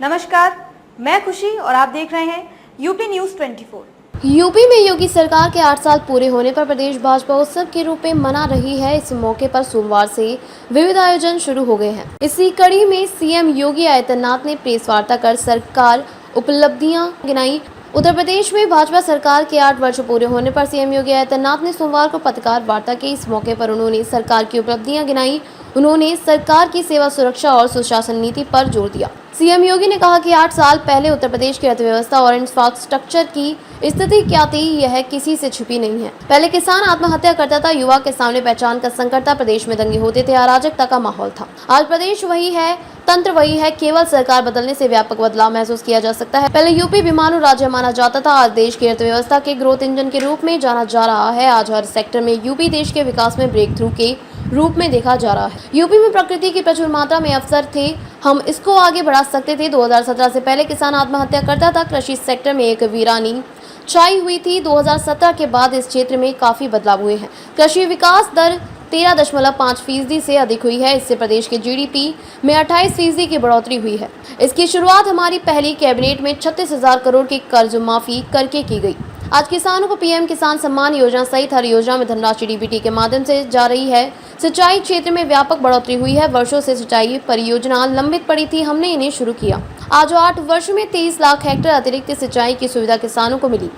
नमस्कार, मैं खुशी और आप देख रहे हैं यूपी न्यूज़ 24। यूपी में योगी सरकार के 8 साल पूरे होने पर प्रदेश भाजपा उत्सव के रूप में मना रही है। इस मौके पर सोमवार से विविध आयोजन शुरू हो गए हैं। इसी कड़ी में सीएम योगी आदित्यनाथ ने प्रेस वार्ता कर सरकार उपलब्धियां गिनाई। उत्तर प्रदेश में भाजपा सरकार के 8 वर्ष पूरे होने पर सीएम योगी आदित्यनाथ ने सोमवार को पत्रकार वार्ता की। इस मौके पर उन्होंने सरकार की उपलब्धियां गिनाई। उन्होंने सरकार की सेवा, सुरक्षा और सुशासन नीति पर जोर दिया। सीएम योगी ने कहा कि 8 साल पहले उत्तर प्रदेश की अर्थव्यवस्था और इंफ्रास्ट्रक्चर की स्थिति क्या थी, यह किसी से छिपी नहीं है। पहले किसान आत्महत्या करता था, युवा के सामने पहचान का संकट था, प्रदेश में दंगे होते थे, अराजकता का माहौल था। आज प्रदेश वही है, तंत्र वही है, केवल सरकार बदलने से व्यापक बदलाव महसूस किया जा सकता है। पहले यूपी विमानों राज्य माना जाता था, आज देश की अर्थव्यवस्था के ग्रोथ इंजन के रूप में जाना जा रहा है। आज हर सेक्टर में यूपी देश के विकास में ब्रेक थ्रू के रूप में देखा जा रहा है। यूपी में प्रकृति की प्रचुर मात्रा में अवसर थे, हम इसको आगे बढ़ा सकते थे। 2017 से पहले किसान आत्महत्या करता था, कृषि सेक्टर में एक वीरानी छाई हुई थी। 2017 के बाद इस क्षेत्र में काफी बदलाव हुए हैं। कृषि विकास दर 13.5% से अधिक हुई है। इससे प्रदेश के जीडीपी में 28% की बढ़ोतरी हुई है। इसकी शुरुआत हमारी पहली कैबिनेट में 36,000 करोड़ की कर्ज माफी करके की गई। आज किसानों को पीएम किसान सम्मान योजना सहित हर योजना में धनराशि डीबीटी के माध्यम से जा रही है। सिंचाई क्षेत्र में व्यापक बढ़ोतरी हुई है। वर्षों से सिंचाई परियोजना लंबित पड़ी थी, हमने इन्हें शुरू किया। आज 8 वर्ष में 23 लाख हेक्टेयर अतिरिक्त सिंचाई की सुविधा किसानों को मिली।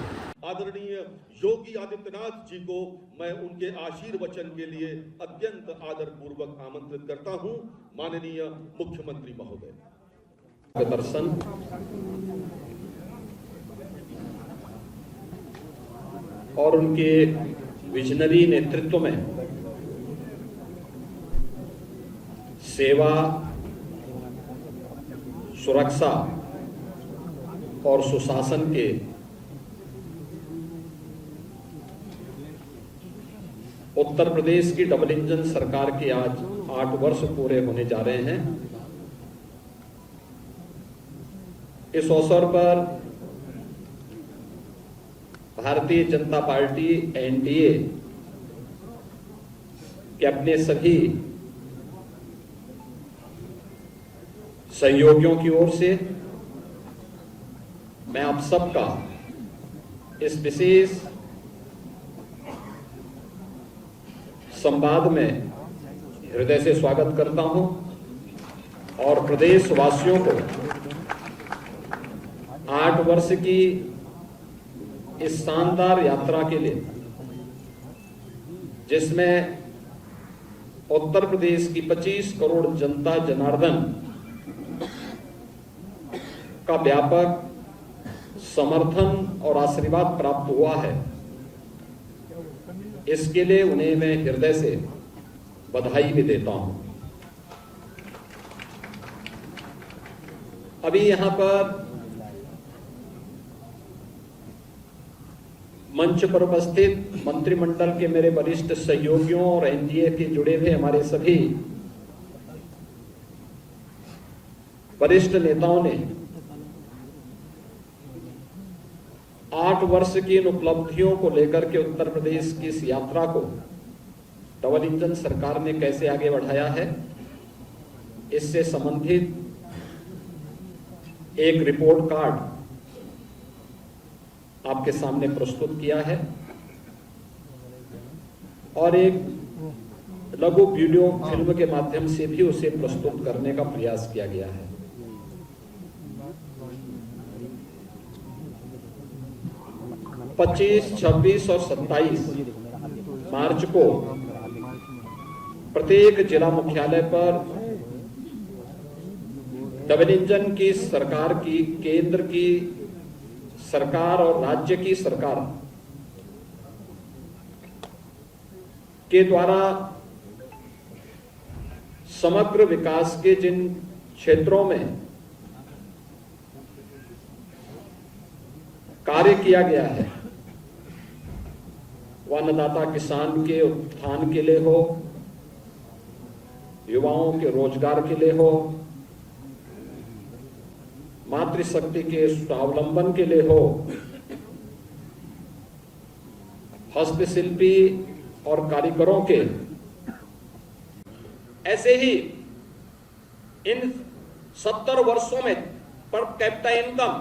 आदरणीय योगी आदित्यनाथ जी को मैं उनके आशीर्वचन के लिए अत्यंत आदरपूर्वक आमंत्रित करता हूं। माननीय मुख्यमंत्री महोदय, दर्शन और उनके विजनरी नेतृत्व में सेवा, सुरक्षा और सुशासन के उत्तर प्रदेश की डबल इंजन सरकार के आज 8 वर्ष पूरे होने जा रहे हैं। इस अवसर पर भारतीय जनता पार्टी एनडीए के अपने सभी सहयोगियों की ओर से मैं आप सबका इस विशेष संवाद में हृदय से स्वागत करता हूं और प्रदेश वासियों को 8 वर्ष की इस शानदार यात्रा के लिए, जिसमें उत्तर प्रदेश की 25 करोड़ जनता जनार्दन का व्यापक समर्थन और आशीर्वाद प्राप्त हुआ है, इसके लिए उन्हें मैं हृदय से बधाई भी देता हूं। अभी यहां पर मंच पर उपस्थित मंत्रिमंडल के मेरे वरिष्ठ सहयोगियों और एनडीए के जुड़े हुए हमारे सभी वरिष्ठ नेताओं ने 8 वर्ष की इन उपलब्धियों को लेकर के उत्तर प्रदेश की इस यात्रा को डबल इंजन सरकार ने कैसे आगे बढ़ाया है, इससे संबंधित एक रिपोर्ट कार्ड आपके सामने प्रस्तुत किया है और एक लघु वीडियो फिल्म के माध्यम से भी उसे प्रस्तुत करने का प्रयास किया गया है। पच्चीस, 26 और 27 मार्च को प्रत्येक जिला मुख्यालय पर डबल इंजन की सरकार की, केंद्र की सरकार और राज्य की सरकार के द्वारा समग्र विकास के जिन क्षेत्रों में कार्य किया गया है, वह अन्नदाता किसान के उत्थान के लिए हो, युवाओं के रोजगार के लिए हो, मातृशक्ति के स्वावलंबन के लिए हो, हस्तशिल्पी और कारीगरों के, ऐसे ही इन 70 वर्षों में पर कैपिटा इनकम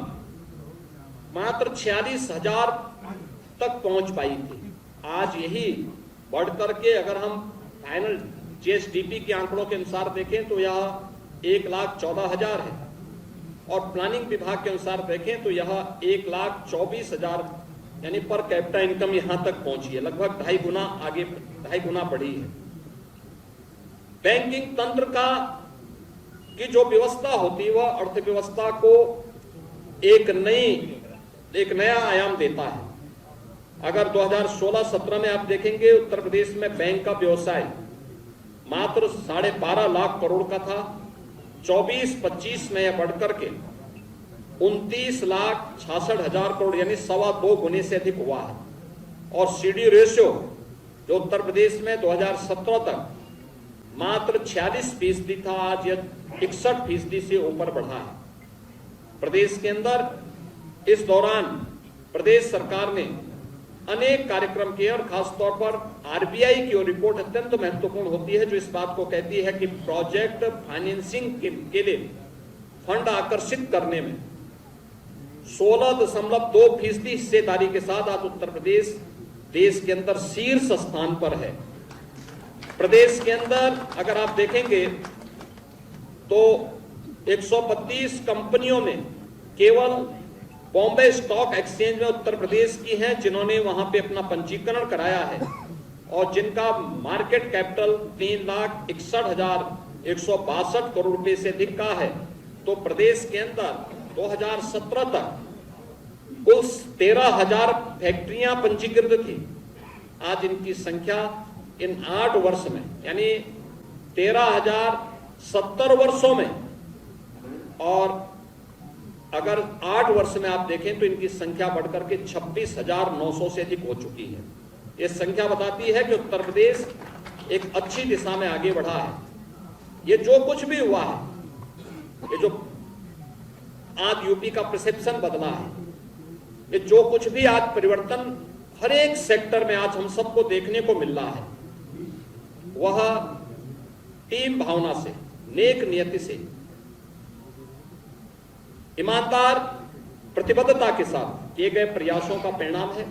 मात्र 46,000 तक पहुंच पाई थी। आज यही बढ़ करके अगर हम फाइनल जीएसडीपी के आंकड़ों के अनुसार देखें तो यह 1,14,000 है और प्लानिंग विभाग के अनुसार देखें तो यह 1,24,000 यानी पर कैपिटा इनकम यहां तक पहुंची है, लगभग 2.5 गुना आगे 2.5 गुना बढ़ी है। बैंकिंग तंत्र की जो व्यवस्था होती है वह अर्थव्यवस्था को एक नया आयाम देता है। अगर 2016-17 में आप देखेंगे उत्तर प्रदेश में बैंक का व्यवसाय मात्र 12.5 लाख करोड़ का था, 24-25 में यह बढ़कर के 29,66,000 करोड़ यानी 2.25 गुने से अधिक हुआ है। और सीडी रेशियो जो उत्तर प्रदेश में 2017 तक मात्र 46% था, आज यह 61% से ऊपर बढ़ा है। प्रदेश के अंदर इस दौरान प्रदेश सरकार ने अनेक कार्यक्रम किए और खासतौर पर आरबीआई की ओर रिपोर्ट अत्यंत महत्वपूर्ण होती है जो इस बात को कहती है कि प्रोजेक्ट फाइनेंसिंग के लिए फंड आकर्षित करने में 16.2% हिस्सेदारी के साथ आज उत्तर प्रदेश देश के अंदर शीर्ष स्थान पर है। प्रदेश के अंदर अगर आप देखेंगे तो 132 कंपनियों में केवल बॉम्बे स्टॉक एक्सचेंज में उत्तर प्रदेश की हैं जिन्होंने वहां पे अपना पंजीकरण कराया है और जिनका मार्केट कैपिटल 3,61,162 करोड़ रुपए से अधिक का है। तो प्रदेश के अंदर 2017 तक कुल 13,000 फैक्ट्रियां पंजीकृत थी। आज इनकी संख्या इन 8 वर्ष में यानी 13,070 वर्षों में, और अगर 8 वर्ष में आप देखें तो इनकी संख्या बढ़कर के 26,900 से अधिक हो चुकी है। यह संख्या बताती है कि उत्तर प्रदेश एक अच्छी दिशा में आगे बढ़ा है। ये जो कुछ भी हुआ है, ये जो आज यूपी का परसेप्शन बदला है, ये जो कुछ भी आज परिवर्तन हर एक सेक्टर में आज हम सबको देखने को मिल रहा है, वह टीम भावना से, नेक नियति से, ईमानदार प्रतिबद्धता के साथ किए गए प्रयासों का परिणाम है।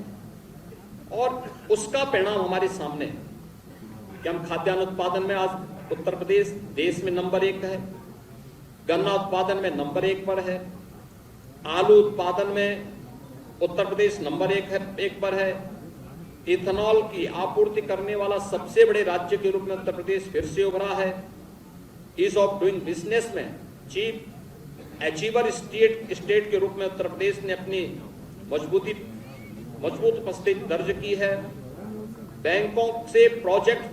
और उसका परिणाम हमारे सामने है कि हम खाद्यान्न उत्पादन में आज उत्तर प्रदेश देश में नंबर 1 है, गन्ना उत्पादन में नंबर 1 पर है, आलू उत्पादन में उत्तर प्रदेश नंबर 1 पर है, इथेनॉल की आपूर्ति करने वाला सबसे बड़े राज्य के रूप में उत्तर प्रदेश फिर से उभरा है। ईज ऑफ डूइंग बिजनेस में चीफ अचीवर स्टेट के रूप में उत्तर प्रदेश ने अपनी मजबूत उपस्थिति दर्ज की है। बैंकों से प्रोजेक्ट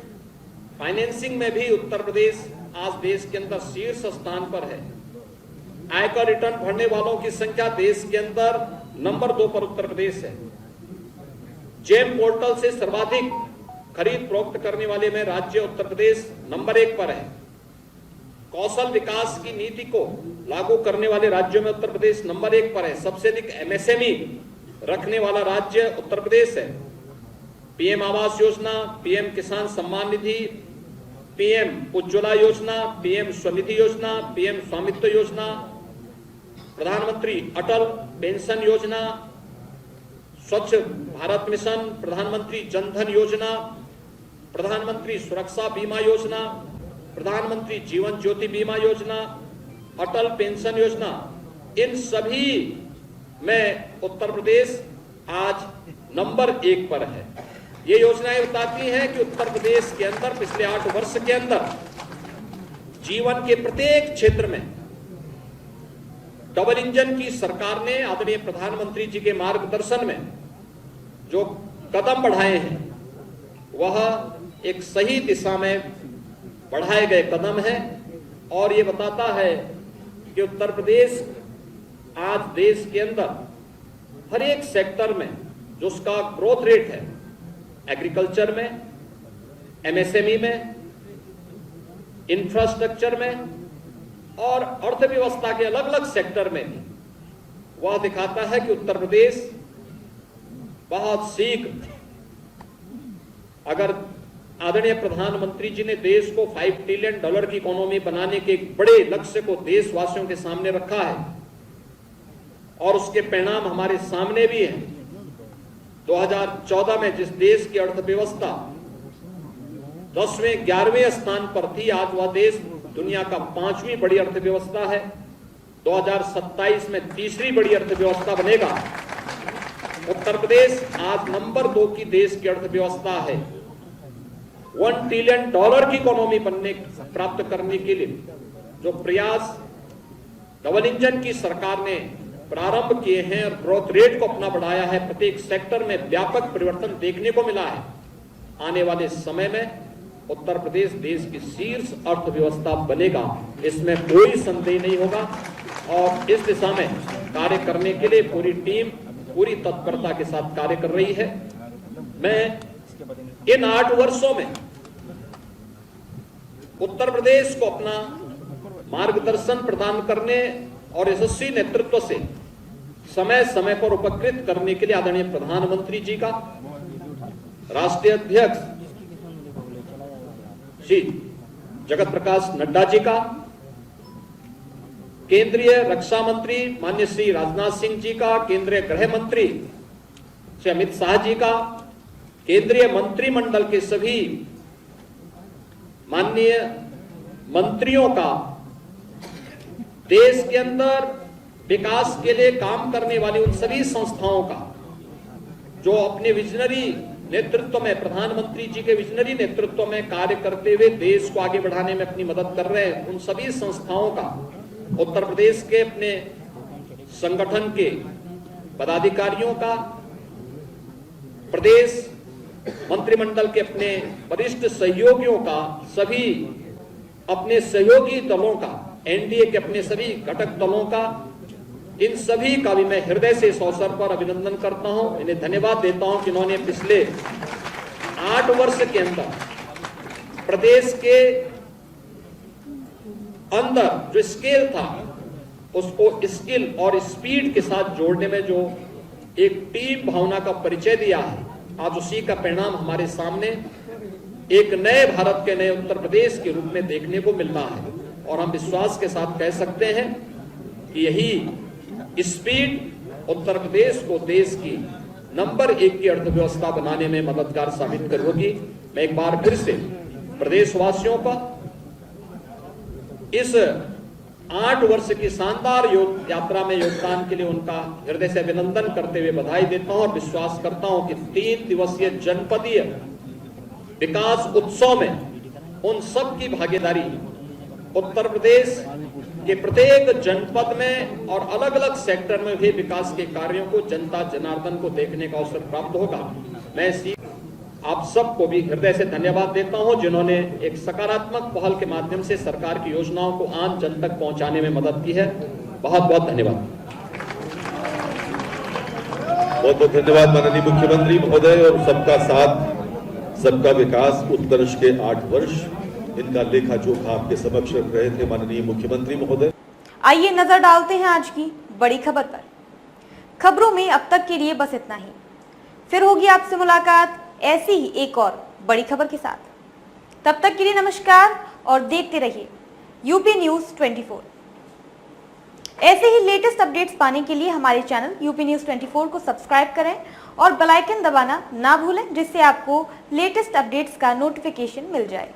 फाइनेंसिंग में भी उत्तर प्रदेश आज देश के अंदर शीर्ष स्थान पर है। आयकर रिटर्न भरने वालों की संख्या देश के अंदर नंबर 2 पर उत्तर प्रदेश है। जेम पोर्टल से सर्वाधिक खरीद फरोख्त करने वाले में राज्य उत्तर प्रदेश नंबर 1 पर है। कौशल विकास की नीति को लागू करने वाले राज्यों में उत्तर प्रदेश नंबर 1 पर है। सबसे अधिक एमएसएमई रखने वाला राज्य उत्तर प्रदेश है। पीएम आवास योजना, पीएम किसान सम्मान निधि, पीएम उज्ज्वला योजना, पीएम स्वनिधि योजना, पीएम स्वामित्व योजना, प्रधानमंत्री अटल पेंशन योजना, स्वच्छ भारत मिशन, प्रधानमंत्री जनधन योजना, प्रधानमंत्री सुरक्षा बीमा योजना, प्रधानमंत्री जीवन ज्योति बीमा योजना, अटल पेंशन योजना, इन सभी में उत्तर प्रदेश आज नंबर 1 पर है। ये योजनाएं बताती हैं कि उत्तर प्रदेश के अंदर पिछले 8 वर्ष के अंदर जीवन के प्रत्येक क्षेत्र में डबल इंजन की सरकार ने आदरणीय प्रधानमंत्री जी के मार्गदर्शन में जो कदम बढ़ाए हैं वह एक सही दिशा में बढ़ाए गए कदम हैं। और ये बताता है कि उत्तर प्रदेश आज देश के अंदर हर एक सेक्टर में जो उसका ग्रोथ रेट है, एग्रीकल्चर में, एमएसएमई में, इंफ्रास्ट्रक्चर में और अर्थव्यवस्था के अलग अलग सेक्टर में भी, वह दिखाता है कि उत्तर प्रदेश बहुत शीघ्र, अगर आदरणीय प्रधानमंत्री जी ने देश को $5 ट्रिलियन की इकोनॉमी बनाने के एक बड़े लक्ष्य को देशवासियों के सामने रखा है, और उसके परिणाम हमारे सामने भी हैं। 2014 में जिस देश की अर्थव्यवस्था 10वें 11वें स्थान पर थी, आज वह देश दुनिया का 5वीं बड़ी अर्थव्यवस्था है। 2027 में तीसरी बड़ी अर्थव्यवस्था बनेगा। उत्तर प्रदेश आज नंबर 2 की देश की अर्थव्यवस्था है। $1 ट्रिलियन की इकोनॉमी प्राप्त करने के लिए जो प्रयास डबल इंजन की सरकार ने प्रारंभ किए हैं और ग्रोथ रेट को अपना बढ़ाया है, प्रत्येक सेक्टर में व्यापक परिवर्तन देखने को मिला है। आने वाले समय में उत्तर प्रदेश देश की शीर्ष अर्थव्यवस्था बनेगा, इसमें कोई संदेह नहीं होगा। और इस दिशा में कार्य करने के लिए पूरी टीम पूरी तत्परता के साथ कार्य कर रही है। मैं इन 8 वर्षों में उत्तर प्रदेश को अपना मार्गदर्शन प्रदान करने और यशस्वी नेतृत्व से समय समय पर उपकृत करने के लिए आदरणीय प्रधानमंत्री जी का, राष्ट्रीय अध्यक्ष श्री जगत प्रकाश नड्डा जी का, केंद्रीय रक्षा मंत्री माननीय श्री राजनाथ सिंह जी का, केंद्रीय गृह मंत्री श्री अमित शाह जी का, केंद्रीय मंत्रिमंडल के सभी माननीय मंत्रियों का, देश के अंदर विकास के लिए काम करने वाली उन सभी संस्थाओं का जो अपने विजनरी नेतृत्व में, प्रधानमंत्री जी के विजनरी नेतृत्व में कार्य करते हुए देश को आगे बढ़ाने में अपनी मदद कर रहे हैं, उन सभी संस्थाओं का, उत्तर प्रदेश के अपने संगठन के पदाधिकारियों का, प्रदेश मंत्रिमंडल के अपने वरिष्ठ सहयोगियों का, सभी अपने सहयोगी दलों का, एनडीए के अपने सभी घटक दलों का, इन सभी का भी मैं हृदय से इस अवसर पर अभिनंदन करता हूं। इन्हें धन्यवाद देता हूं कि इन्होंने पिछले 8 वर्ष के अंदर प्रदेश के अंदर जो स्केल था उसको स्किल और स्पीड के साथ जोड़ने में जो एक टीम भावना का परिचय दिया है, आज उसी का परिणाम हमारे सामने एक नए भारत के, नए उत्तर प्रदेश के रूप में देखने को मिल रहा है। और हम विश्वास के साथ कह सकते हैं कि यही स्पीड उत्तर प्रदेश को देश की नंबर 1 की अर्थव्यवस्था बनाने में मददगार साबित करेगी। मैं एक बार फिर से प्रदेशवासियों का इस 8 वर्ष की शानदार यात्रा में योगदान के लिए उनका हृदय से अभिनंदन करते हुए बधाई देता हूं और विश्वास करता हूं कि 3 दिवसीय जनपदीय विकास उत्सव में उन सब की भागीदारी उत्तर प्रदेश के प्रत्येक जनपद में और अलग अलग सेक्टर में भी विकास के कार्यों को जनता जनार्दन को देखने का अवसर प्राप्त होगा। मैं आप सबको भी हृदय से धन्यवाद देता हूं जिन्होंने एक सकारात्मक पहल के माध्यम से सरकार की योजनाओं को आम जन तक पहुंचाने में मदद की है। बहुत बहुत धन्यवाद। बहुत बहुत धन्यवाद माननीय मुख्यमंत्री महोदय। और सबका साथ सबका विकास उत्कर्ष के 8 वर्ष, इनका लेखा जोखा आपके समक्ष रख रहे थे माननीय मुख्यमंत्री महोदय। आइए नजर डालते हैं आज की बड़ी खबर पर। खबरों में अब तक के लिए बस इतना ही। फिर होगी आपसे मुलाकात ऐसी ही एक और बड़ी खबर के साथ। तब तक के लिए नमस्कार और देखते रहिए यूपी न्यूज 24। ऐसे ही लेटेस्ट अपडेट्स पाने के लिए हमारे चैनल यूपी न्यूज 24 को सब्सक्राइब करें और बेल आइकन दबाना ना भूलें, जिससे आपको लेटेस्ट अपडेट्स का नोटिफिकेशन मिल जाए।